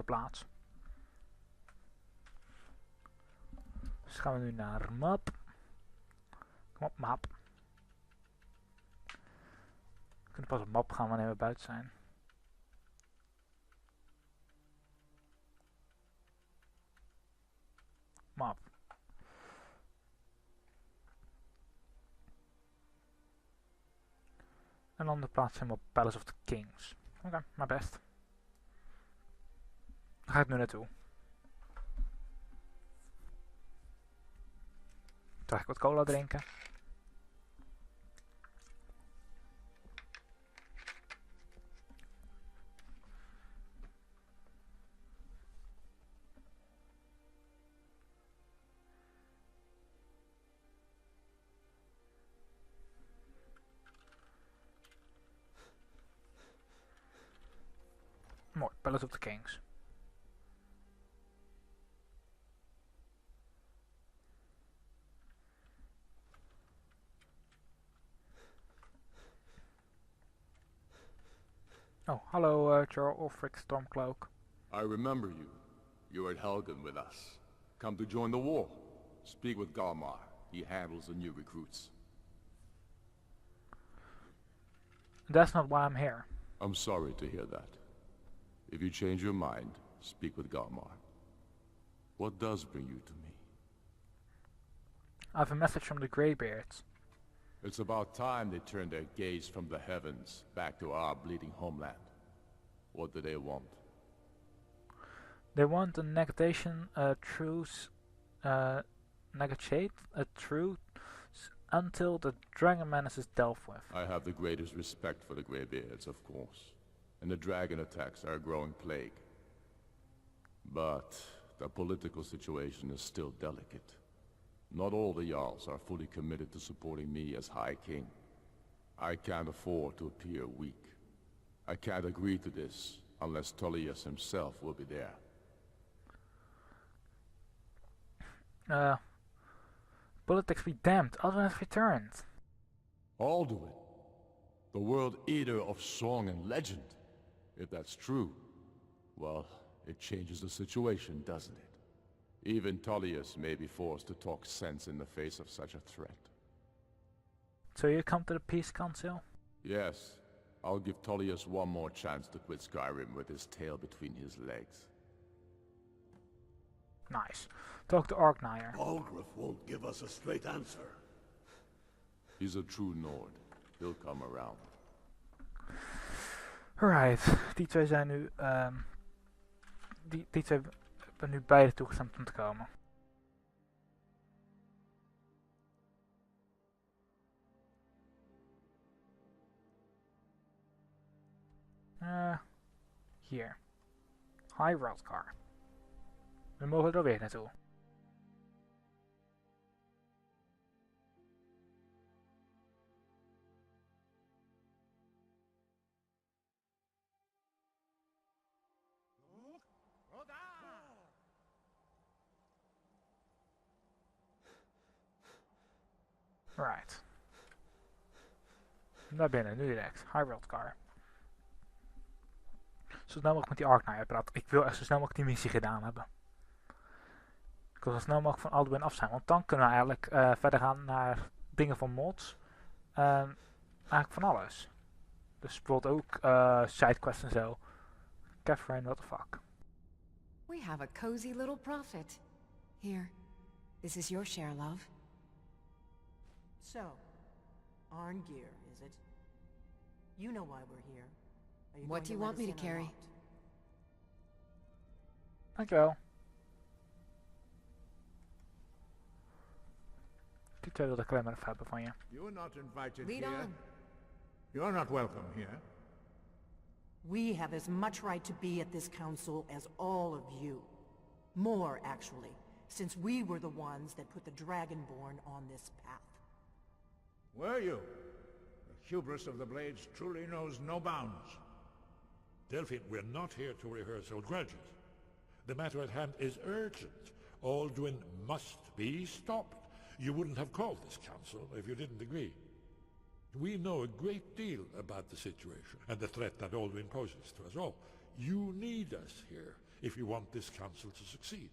volgende plaats. Dus gaan we nu naar map. Kom op, map. We kunnen pas op map gaan wanneer we buiten zijn. Map. En dan de plaats helemaal Palace of the Kings. Oké, maar best. Daar ga ik nu naartoe. Ga ik wat cola drinken. Mooi, Palace of the Kings. Oh, hallo Dreaw Stormcloak. I remember you. You were at Helgen with us. Come to join the war. Speak with Galmar. He handles the new recruits. That's not why I'm here. I'm sorry to hear that. If you change your mind, speak with Galmar. What does bring you to me? I have a message from the Greybeards. It's about time they turned their gaze from the heavens back to our bleeding homeland. What do they want? They want a negotiation, a truce, negotiate a truce until the dragon menace is dealt with. I have the greatest respect for the Greybeards, of course. And the dragon attacks are a growing plague. But the political situation is still delicate. Not all the Jarls are fully committed to supporting me as High King. I can't afford to appear weak. I can't agree to this unless Tullius himself will be there. Politics be damned, Alduin has returned. Alduin? The world eater of song and legend? If that's true, well, it changes the situation, doesn't it? Even Tullius may be forced to talk sense in the face of such a threat. So you come to the Peace Council? Yes. I'll give Tullius one more chance to quit Skyrim with his tail between his legs. Nice. Talk to Orknire. Algrif won't give us a straight answer. He's a true Nord. He'll come around. Alright, die twee zijn nu... die twee hebben nu beide toegestemd om te komen. Hier. High Road Car. We mogen er weer naartoe. Right. Naar binnen, nu direct. High Road Car. Zo snel mogelijk met die Orknire praten. Ik wil echt zo snel mogelijk die missie gedaan hebben. Ik wil zo snel mogelijk van Alduin af zijn. Want dan kunnen we eigenlijk verder gaan naar dingen van mods. Eigenlijk van alles. Dus bijvoorbeeld ook sidequests en zo. Catherine, what the fuck. We have a cozy little prophet. Here, this is your share, love. So, Arngeir, is it? You know why we're here. What do you want me to carry? Dankjewel. Die twee wilde ik alleen maar even hebben van je. You're not invited Lead here. on. You're not welcome here. We have as much right to be at this council as all of you. More, actually, since we were the ones that put the Dragonborn on this path. Were you? The hubris of the Blades truly knows no bounds. Delphine, we're not here to rehearse old grudges. The matter at hand is urgent. Alduin must be stopped. You wouldn't have called this council if you didn't agree. We know a great deal about the situation and the threat that Alduin poses to us all. You need us here. if you want this council to succeed.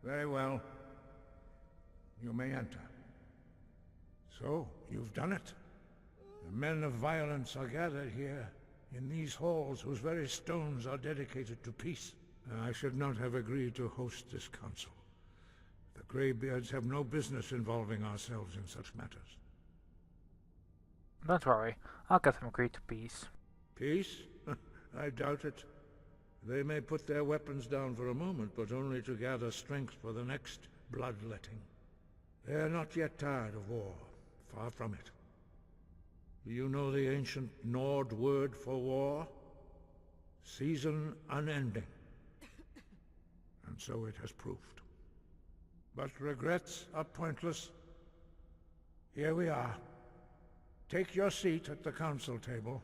Very well. You may enter. So, you've done it. The men of violence are gathered here, in these halls whose very stones are dedicated to peace. I should not have agreed to host this council. The Greybeards have no business involving ourselves in such matters. Don't worry, I'll get them agreed to peace. Peace? I doubt it. They may put their weapons down for a moment, but only to gather strength for the next bloodletting. They are not yet tired of war. Far from it. Do you know the ancient Nord word for war? Season unending. And so it has proved. But regrets are pointless. Here we are. Take your seat at the council table,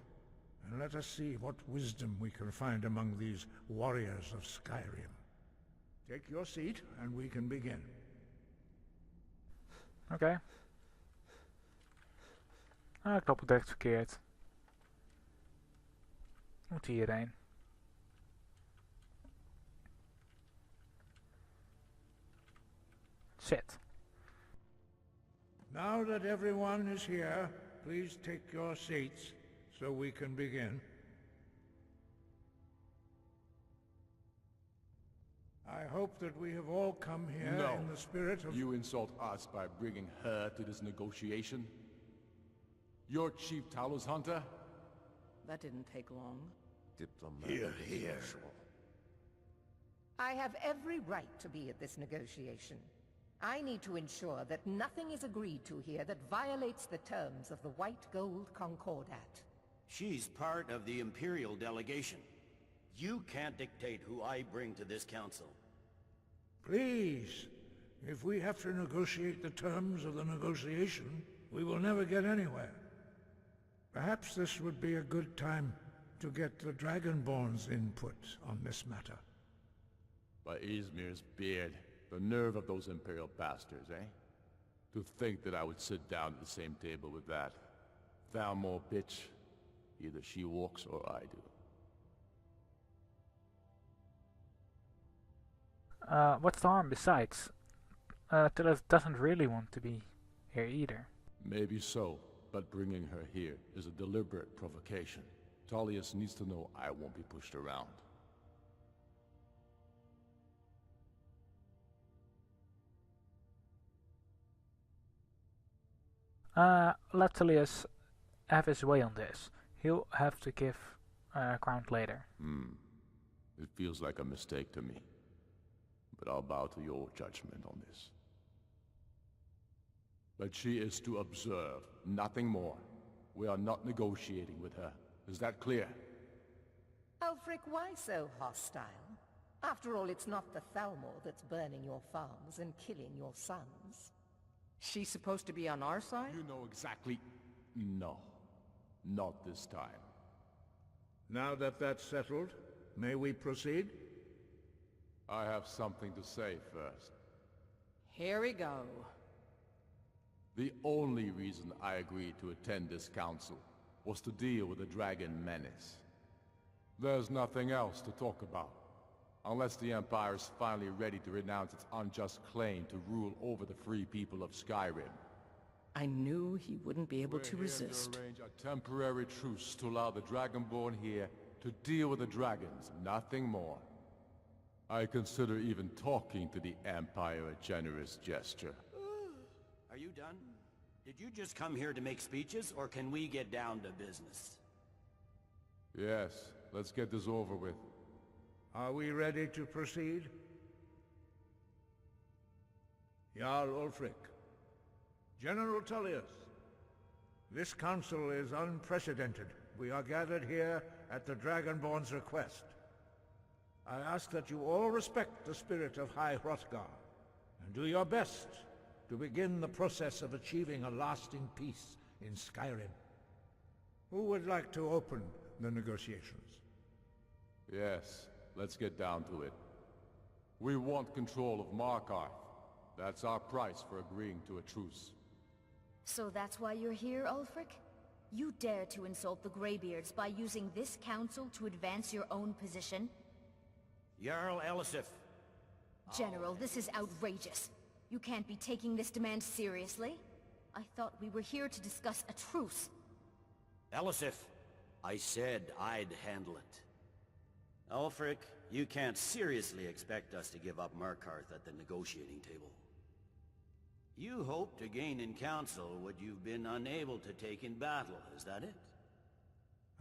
and let us see what wisdom we can find among these warriors of Skyrim. Take your seat, and we can begin. Oké. Ah, ik loop het direct verkeerd. Moet hierheen. Zit. Now that everyone is here, please take your seats so we can begin. I hope that we have all come here in the spirit of... You insult us by bringing her to this negotiation? Your chief Talos hunter? That didn't take long. Hear, hear. I have every right to be at this negotiation. I need to ensure that nothing is agreed to here that violates the terms of the White Gold Concordat. She's part of the Imperial delegation. You can't dictate who I bring to this council. Please, if we have to negotiate the terms of the negotiation, we will never get anywhere. Perhaps this would be a good time to get the Dragonborn's input on this matter. By Izmir's beard, the nerve of those Imperial bastards, eh? To think that I would sit down at the same table with that Thalmor bitch. Either she walks or I do. What's the harm besides? Tillis doesn't really want to be here either. Maybe so, but bringing her here is a deliberate provocation. Tullius needs to know I won't be pushed around. Let Tullius have his way on this. He'll have to give account later. It feels like a mistake to me. But I'll bow to your judgment on this. But she is to observe, nothing more. We are not negotiating with her. Is that clear? Ulfric, why so hostile? After all, it's not the Thalmor that's burning your farms and killing your sons. She's supposed to be on our side? You know exactly... No. Not this time. Now that that's settled, may we proceed? I have something to say first. Here we go. The only reason I agreed to attend this council was to deal with the dragon menace. There's nothing else to talk about, unless the Empire is finally ready to renounce its unjust claim to rule over the free people of Skyrim. I knew he wouldn't be able to We're resist. here to arrange a temporary truce to allow the Dragonborn here to deal with the dragons, nothing more. I consider even talking to the Empire a generous gesture. Are you done? Did you just come here to make speeches, or can we get down to business? Yes, let's get this over with. Are we ready to proceed? Jarl Ulfric. General Tullius. This council is unprecedented. We are gathered here at the Dragonborn's request. I ask that you all respect the spirit of High Hrothgar, and do your best to begin the process of achieving a lasting peace in Skyrim. Who would like to open the negotiations? Yes, let's get down to it. We want control of Markarth. That's our price for agreeing to a truce. So that's why you're here, Ulfric? You dare to insult the Greybeards by using this council to advance your own position? Jarl Elisif. General, this is outrageous. You can't be taking this demand seriously. I thought we were here to discuss a truce. Elisif, I said I'd handle it. Ulfric, you can't seriously expect us to give up Markarth at the negotiating table. You hope to gain in council what you've been unable to take in battle, is that it?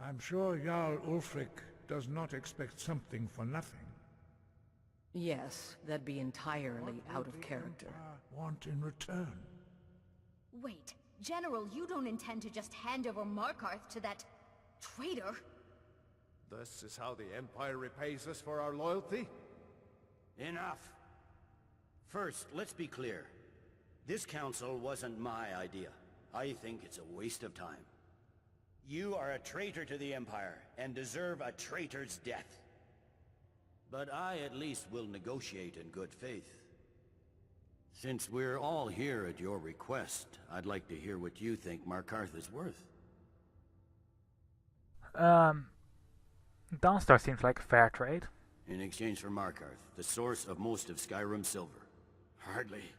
I'm sure Jarl Ulfric does not expect something for nothing. Yes, that'd be entirely out of character. Want in return? Wait, General, you don't intend to just hand over Markarth to that traitor? This is how the Empire repays us for our loyalty? Enough. First, let's be clear. This council wasn't my idea. I think it's a waste of time. You are a traitor to the Empire, and deserve a traitor's death. But I at least will negotiate in good faith. Since we're all here at your request, I'd like to hear what you think Markarth is worth. Dawnstar seems like a fair trade. In exchange for Markarth, the source of most of Skyrim's silver. Hardly.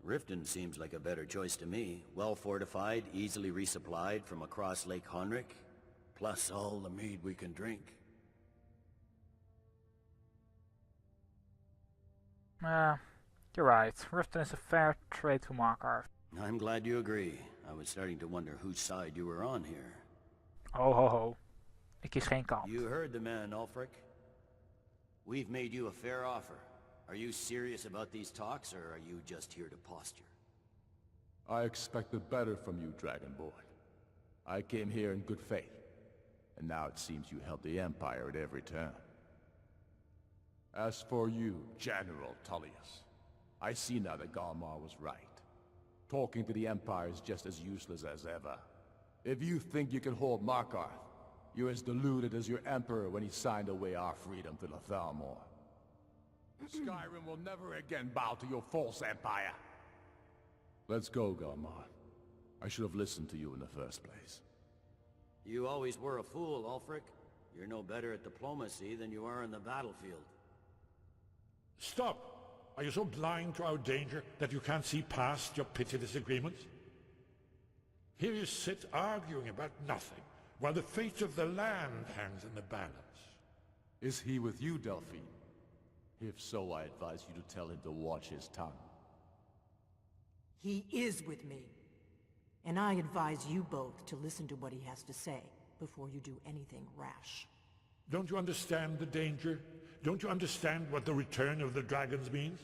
Riften seems like a better choice to me. Well fortified, easily resupplied from across Lake Honric, plus all the mead we can drink. You're right. Riften is a fair trade to Markarth. I'm glad you agree. I was starting to wonder whose side you were on here. Ho ho ho. Ik kies geen kant. You heard the man, Ulfric. We've made you a fair offer. Are you serious about these talks, or are you just here to posture? I expected better from you, Dragonborn. I came here in good faith, and now it seems you help the Empire at every turn. As for you, General Tullius, I see now that Galmar was right. Talking to the Empire is just as useless as ever. If you think you can hold Markarth, you're as deluded as your Emperor when he signed away our freedom to the Thalmor. Skyrim will never again bow to your false empire. Let's go, Galmar. I should have listened to you in the first place. You always were a fool, Ulfric. You're no better at diplomacy than you are in the battlefield. Stop! Are you so blind to our danger that you can't see past your petty disagreements? Here you sit arguing about nothing, while the fate of the land hangs in the balance. Is he with you, Delphine? If so, I advise you to tell him to watch his tongue. He is with me. And I advise you both to listen to what he has to say before you do anything rash. Don't you understand the danger? Don't you understand what the return of the dragons means?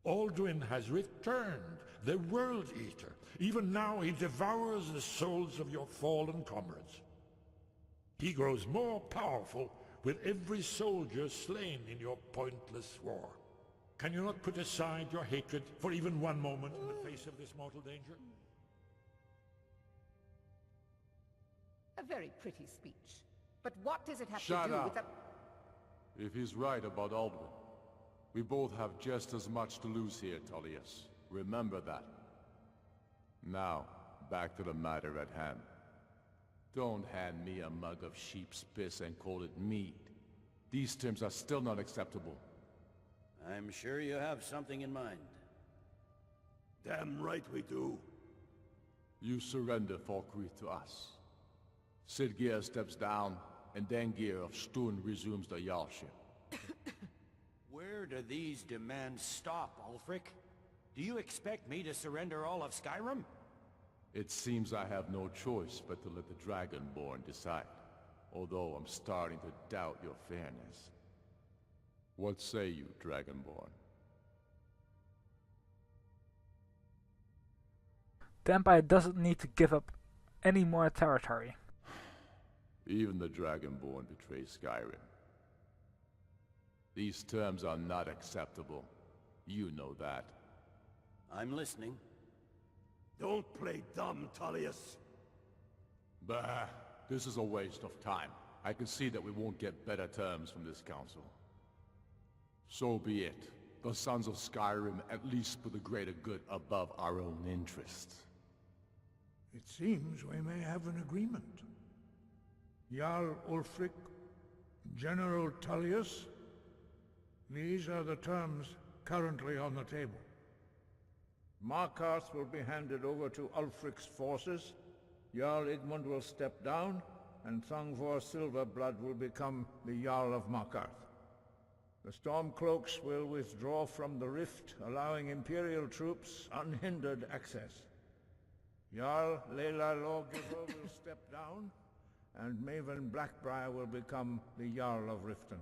Alduin has returned, the World Eater. Even now he devours the souls of your fallen comrades. He grows more powerful with every soldier slain in your pointless war. Can you not put aside your hatred for even one moment in the face of this mortal danger? A very pretty speech. But what does it have Shut to do up. with the... If he's right about Alduin, we both have just as much to lose here, Tullius. Remember that. Now, back to the matter at hand. Don't hand me a mug of sheep's piss and call it mead. These terms are still not acceptable. I'm sure you have something in mind. Damn right we do. You surrender Falkreath to us. Sidgeir steps down, and Dengir of Stun resumes the Jarlship. Where do these demands stop, Ulfric? Do you expect me to surrender all of Skyrim? It seems I have no choice but to let the Dragonborn decide, although I'm starting to doubt your fairness. What say you, Dragonborn? The Empire doesn't need to give up any more territory. Even the Dragonborn betray Skyrim. These terms are not acceptable. You know that. I'm listening. Don't play dumb, Tullius. Bah, this is a waste of time. I can see that we won't get better terms from this council. So be it. The Sons of Skyrim at least put the greater good above our own interests. It seems we may have an agreement. Jarl Ulfric, General Tullius. These are the terms currently on the table. Markarth will be handed over to Ulfric's forces, Jarl Igmund will step down, and Thangvor Silverblood will become the Jarl of Markarth. The Stormcloaks will withdraw from the rift, allowing Imperial troops unhindered access. Jarl Leila Lawgiver will step down, and Maven Blackbriar will become the Jarl of Riften.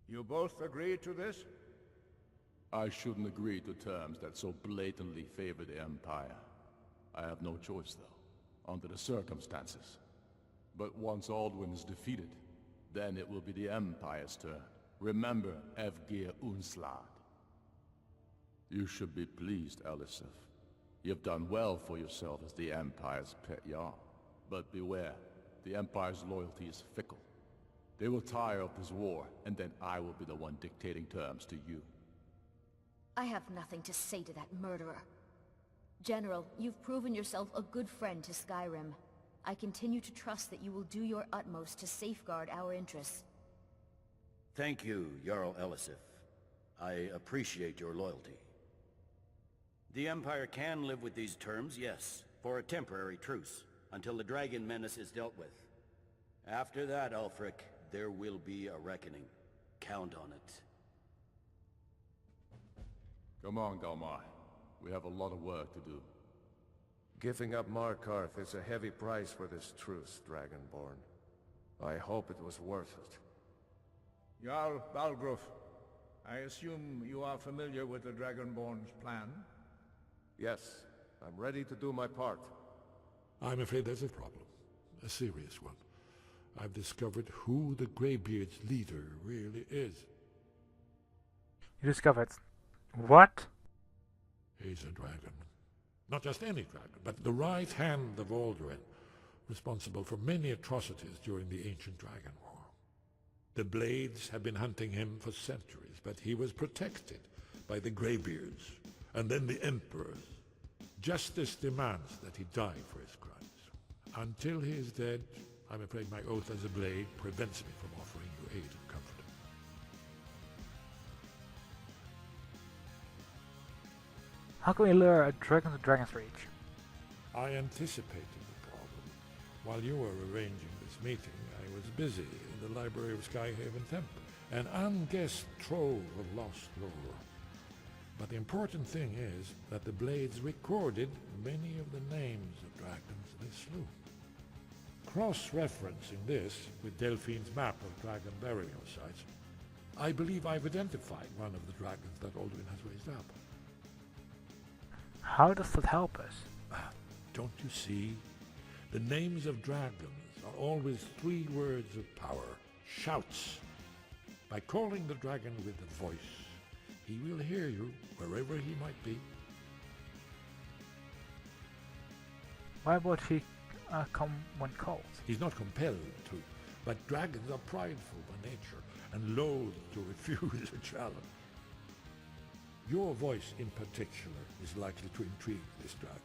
You both agree to this? I shouldn't agree to terms that so blatantly favor the Empire. I have no choice, though, under the circumstances. But once Alduin is defeated, then it will be the Empire's turn. Remember Evgir Unslad. You should be pleased, Elisif. You've done well for yourself as the Empire's pet Jarl. But beware, the Empire's loyalty is fickle. They will tire of this war, and then I will be the one dictating terms to you. I have nothing to say to that murderer. General, you've proven yourself a good friend to Skyrim. I continue to trust that you will do your utmost to safeguard our interests. Thank you, Jarl Elisif. I appreciate your loyalty. The Empire can live with these terms, yes, for a temporary truce, until the dragon menace is dealt with. After that, Ulfric, there will be a reckoning. Count on it. Come on, Galmar. We have a lot of work to do. Giving up Markarth is a heavy price for this truce, Dragonborn. I hope it was worth it. Jarl Balgruuf, I assume you are familiar with the Dragonborn's plan? Yes, I'm ready to do my part. I'm afraid there's a problem. A serious one. I've discovered who the Greybeard's leader really is. You discovered what? He's a dragon. Not just any dragon, but the right hand of Alduin, responsible for many atrocities during the Ancient Dragon War. The Blades have been hunting him for centuries, but he was protected by the Greybeards, and then the Emperors. Justice demands that he die for his crimes. Until he is dead, I'm afraid my oath as a Blade prevents me from offering you aid and comfort. How can we lure a dragon to Dragon's Reach? I anticipated the problem. While you were arranging this meeting, I was busy in the library of Skyhaven Temple, an unguessed trove of lost lore. But the important thing is that the Blades recorded many of the names of dragons they slew. Cross-referencing this with Delphine's map of dragon burial sites, I believe I've identified one of the dragons that Alduin has raised up. How does that help us? Don't you see? The names of dragons are always 3 words of power. Shouts. By calling the dragon with a voice, he will hear you wherever he might be. Why would he come when called? He's not compelled to, but dragons are prideful by nature and loath to refuse a challenge. Your voice in particular is likely to intrigue this dragon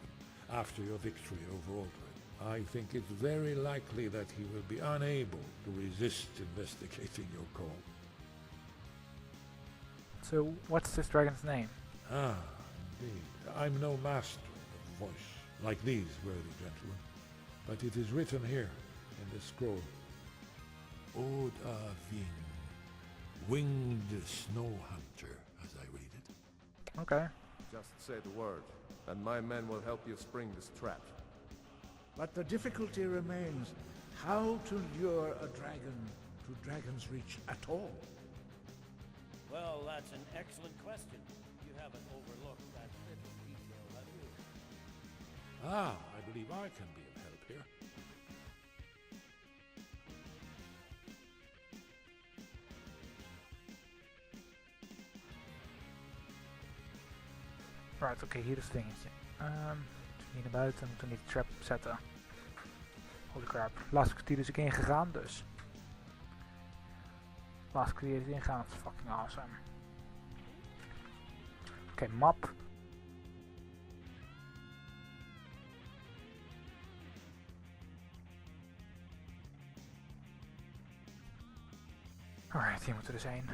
after your victory over Alduin. I think it's very likely that he will be unable to resist investigating your call. So what's this dragon's name? Ah, indeed. I'm no master of voice, like these worthy gentlemen, but it is written here in this scroll. Od Avin, winged snow hunter, as I read it. Okay. Just say the word, and my men will help you spring this trap. But the difficulty remains how to lure a dragon to Dragon's Reach at all. Well, that's an excellent question. You haven't overlooked that little detail, have you? Ah, I believe I can be of help here. Right, oké, hier is het dingetje. Hier naar buiten, we moeten niet de trap zetten. Holy crap. Laatste kwartier is ik ingegaan, dus. Laatste kwartier is ingegaan, dat is fucking awesome. Oké, map. Alright, hier moeten we er zijn.